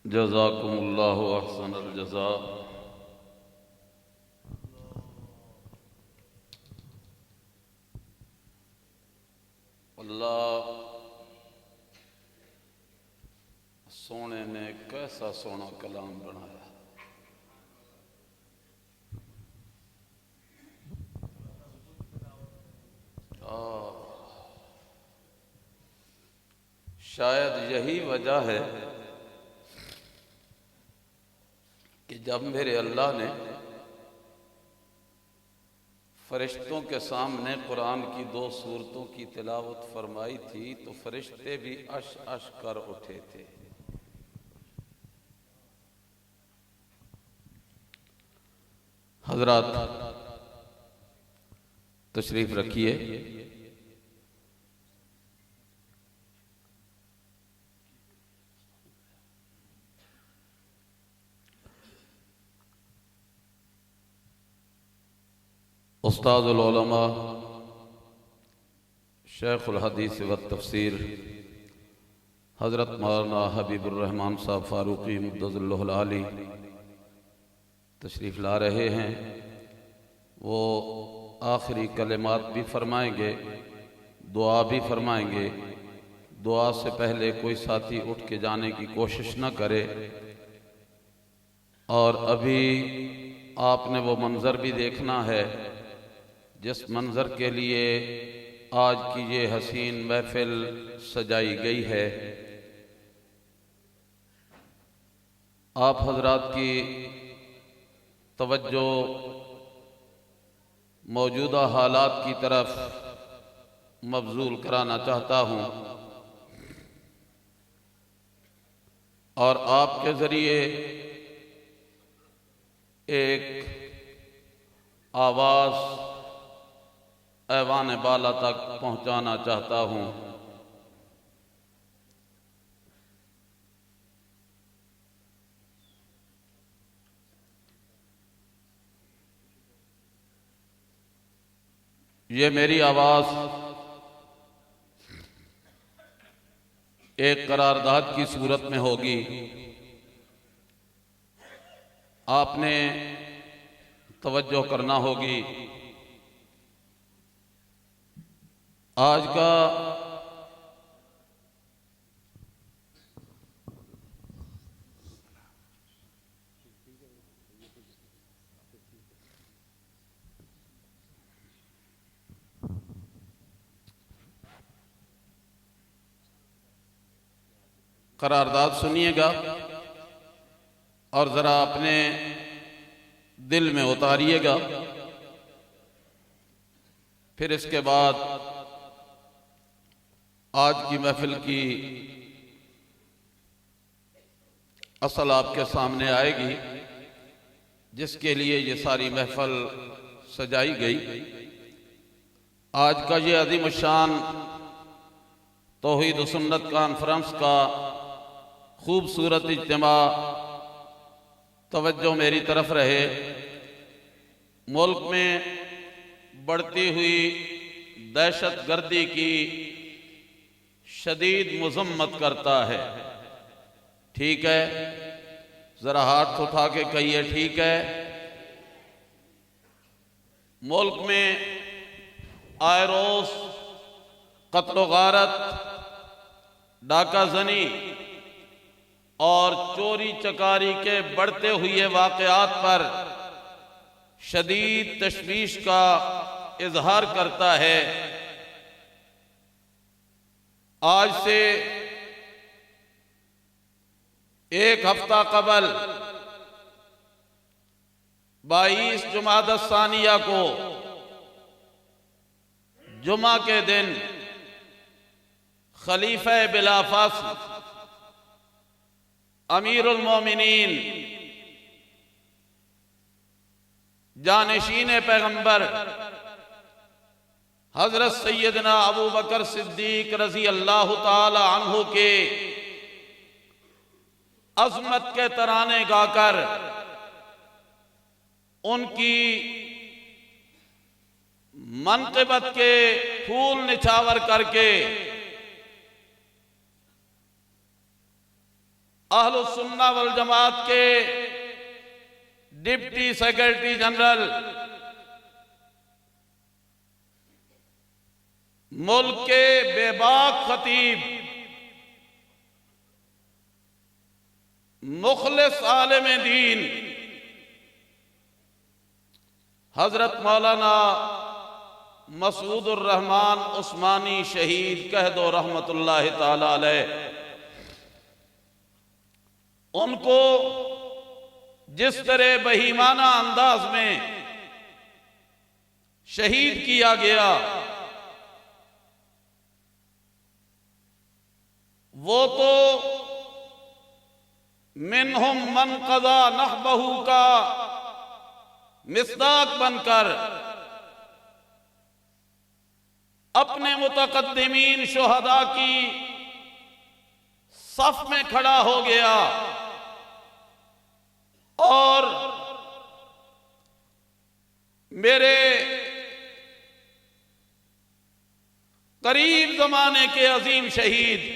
जज़ाकुमुल्लाहु अहसनल जज़ा। अल्लाह सोने ने कैसा सोना कलाम बनाया। शायद यही वजह है कि जब मेरे अल्लाह ने फरिश्तों के सामने कुरान की 2 सूरतों की तिलावत फरमाई थी तो फरिश्ते भी अश अश कर उठे थे। हजरात तशरीफ रखिए। उस्तादुल उलमा शेखुल हदीस व तफसीर हज़रत मौलाना हबीबुर रहमान साहब फारूकी मुद्दज़िल्लुहुल आली तशरीफ़ ला रहे हैं। वो आखिरी कलिमात भी फरमाएंगे, दुआ भी फरमाएंगे। दुआ से पहले कोई साथी उठ के जाने की कोशिश न करे। और अभी आपने वो मंज़र भी देखना है जिस मंज़र के लिए आज की ये हसीन महफिल सजाई गई है। आप हजरात की तवज्जो मौजूदा हालात की तरफ मबजूल कराना चाहता हूँ और आपके ज़रिए एक आवाज़ ऐवान बाला तक पहुँचाना चाहता हूँ। ये मेरी आवाज़ एक करारदाद की सूरत में होगी। आपने तवज्जो करना होगी। आज का करारदाद सुनिएगा और ज़रा अपने दिल में उतारिएगा। फिर इसके बाद आज की महफिल की असल आपके सामने आएगी जिसके लिए ये सारी महफिल सजाई गई। आज का ये अज़ीम शान तौहीद व सुन्नत कॉन्फ्रेंस का खूबसूरत इज्तिमा, तवज्जो मेरी तरफ रहे। मुल्क में बढ़ती हुई दहशत गर्दी की शदीद मज़म्मत करता है। ठीक है, ज़रा हाथ उठा के कहिए ठीक है। मुल्क में आए रोज़ कत्ल गारत, डाका जनी और चोरी चकारी के बढ़ते हुए वाक़यात पर शदीद तशवीश का इजहार करता है। आज से 1 हफ्ता कबल 22 जुमादा सानिया को जुमा के दिन खलीफा बिला फास्ल अमीरुल मोमिनीन जानिशीन पैगंबर हजरत सैयदना अबू बकर सिद्दीक रजी अल्लाह ताला अन्हु के अज़मत के तराने गाकर उनकी मनक़िबत के फूल निछावर करके अहलुस सुन्ना वल जमात के डिप्टी सेक्रेटरी जनरल, मुल्क के बेबाक खतीब, मुखलिस आलिम दीन हजरत मौलाना मसूदुर रहमान उस्मानी शहीद कह दो रहमतुल्लाह ताला अलैह, उनको जिस तरह बहीमाना अंदाज में शहीद किया गया, वो तो मिनहुम मन कज़ा नहबहू का मिस्दाक बनकर अपने मुतकद्दिमीन शुहदा की सफ में खड़ा हो गया और मेरे करीब जमाने के अजीम शहीद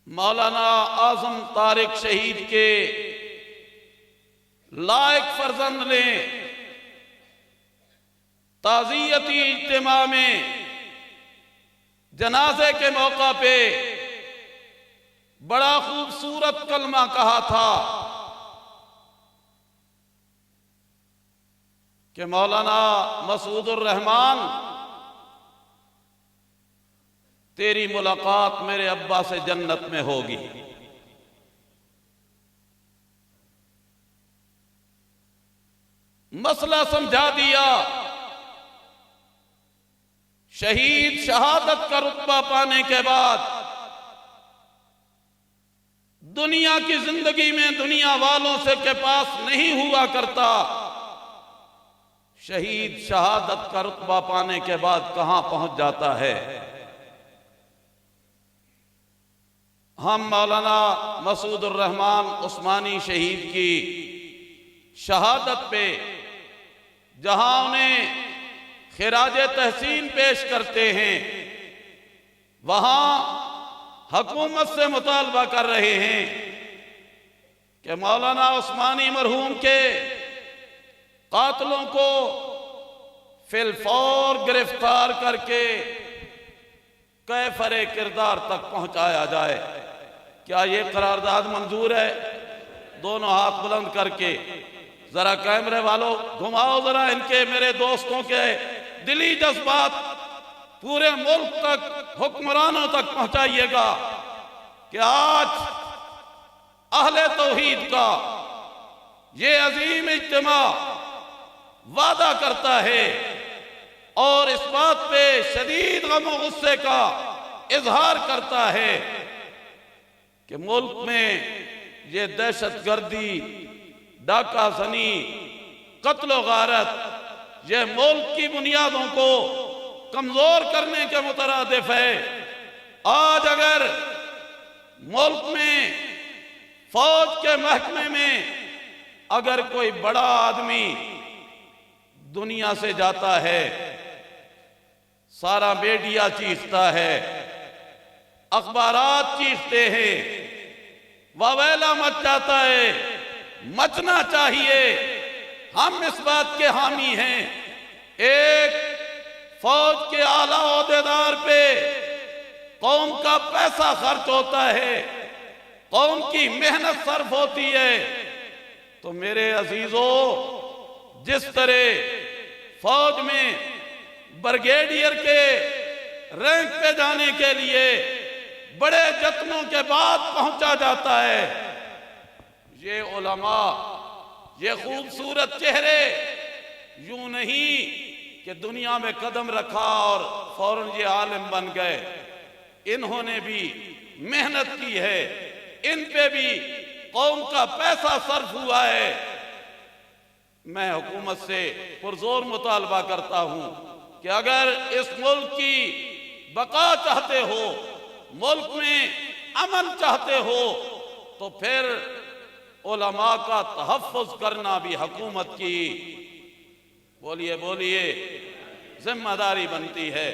मौलाना आजम तारिक शहीद के लायक फर्जंद ने ताज़ियती इज्तिमा में जनाजे के मौका पे बड़ा खूबसूरत कलमा कहा था कि मौलाना मसूदुर रहमान, तेरी मुलाकात मेरे अब्बा से जन्नत में होगी। मसला समझा दिया। शहीद शहादत का रुतबा पाने के बाद दुनिया की जिंदगी में दुनिया वालों से के पास नहीं हुआ करता। शहीद शहादत का रुतबा पाने के बाद कहां पहुंच जाता है। हम मौलाना मसूदुर रहमान उस्मानी शहीद की शहादत पे जहां उन्हें खिराजे तहसीन पेश करते हैं, वहां हुकूमत से मुतालबा कर रहे हैं कि मौलाना उस्मानी मरहूम के कातलों को फिलफौर गिरफ्तार करके कैफरे किरदार तक पहुंचाया जाए। क्या ये करारदाद मंजूर है? दोनों हाथ बुलंद करके जरा कैमरे वालों घुमाओ, जरा इनके मेरे दोस्तों के दिली जज्बात पूरे मुल्क तक हुक्मरानों तक पहुंचाइएगा कि आज अहले तौहीद का ये अजीम इज्तिमा वादा करता है और इस बात पे शदीद गम और गुस्से का इजहार करता है कि मुल्क में ये दहशत गर्दी, डाका जनी, कत्ल गारत, ये मुल्क की बुनियादों को कमजोर करने के मुतरादिफ है। आज अगर मुल्क में फौज के महकमे में अगर कोई बड़ा आदमी दुनिया से जाता है, सारा मीडिया चीखता है, अखबारात चीखते हैं, वावेला मच जाता है, मचना चाहिए। हम इस बात के हामी हैं, एक फौज के आला ओहदेदार पे कौम का पैसा खर्च होता है, कौम की मेहनत सर्फ होती है, तो मेरे अजीजों जिस तरह फौज में ब्रिगेडियर के रैंक पे जाने के लिए बड़े जत्नों के बाद पहुंचा जाता है, ये उलमा, ये खूबसूरत चेहरे यूं नहीं कि दुनिया में कदम रखा और फौरन ये आलिम बन गए। इन्होंने भी मेहनत की है, इन पे भी कौम का पैसा सर्फ हुआ है। मैं हुकूमत से पुरजोर मुतालबा करता हूं कि अगर इस मुल्क की बका चाहते हो, मुल्क में अमन चाहते हो, तो फिर उलमा का तहफ़्फ़ुज़ करना भी हुकूमत की बोलिए बोलिए जिम्मेदारी बनती है।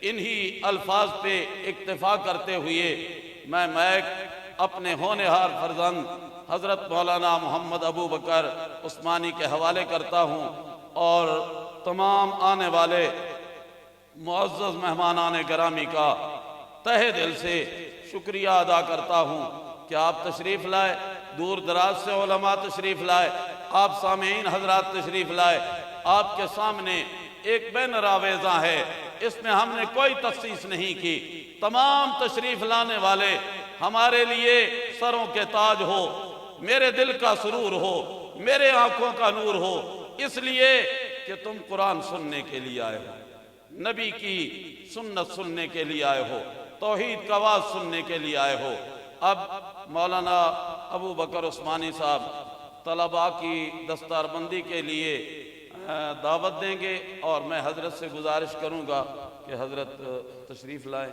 इन्हीं अल्फाज पे इक्तिफा करते हुए मैं अपने होनहार फर्जंद हज़रत मौलाना मोहम्मद अबू बकर उस्मानी के हवाले करता हूँ और तमाम आने वाले मुअज़्ज़ज़ मेहमानान गिरामी का तहे दिल से शुक्रिया अदा करता हूँ कि आप तशरीफ़ लाए, दूर दराज से उलमा तशरीफ़ लाए, आप सामीन हजरात तशरीफ़ लाए। आपके सामने एक बैनर आवेज़ा है, इसमें हमने कोई तखसीस नहीं की। तमाम तशरीफ़ लाने वाले हमारे लिए सरों के ताज हो, मेरे दिल का सुरूर हो, मेरे आंखों का नूर हो, इसलिए कि तुम कुरान सुनने के लिए आए हो, नबी की सुन्नत सुनने के लिए आए हो, तौहीद का आवाज़ सुनने के लिए आए हो। अब मौलाना अबू बकर उस्मानी साहब तलबा की दस्तारबंदी के लिए दावत देंगे और मैं हज़रत से गुजारिश करूँगा कि हज़रत तशरीफ़ लाएँ।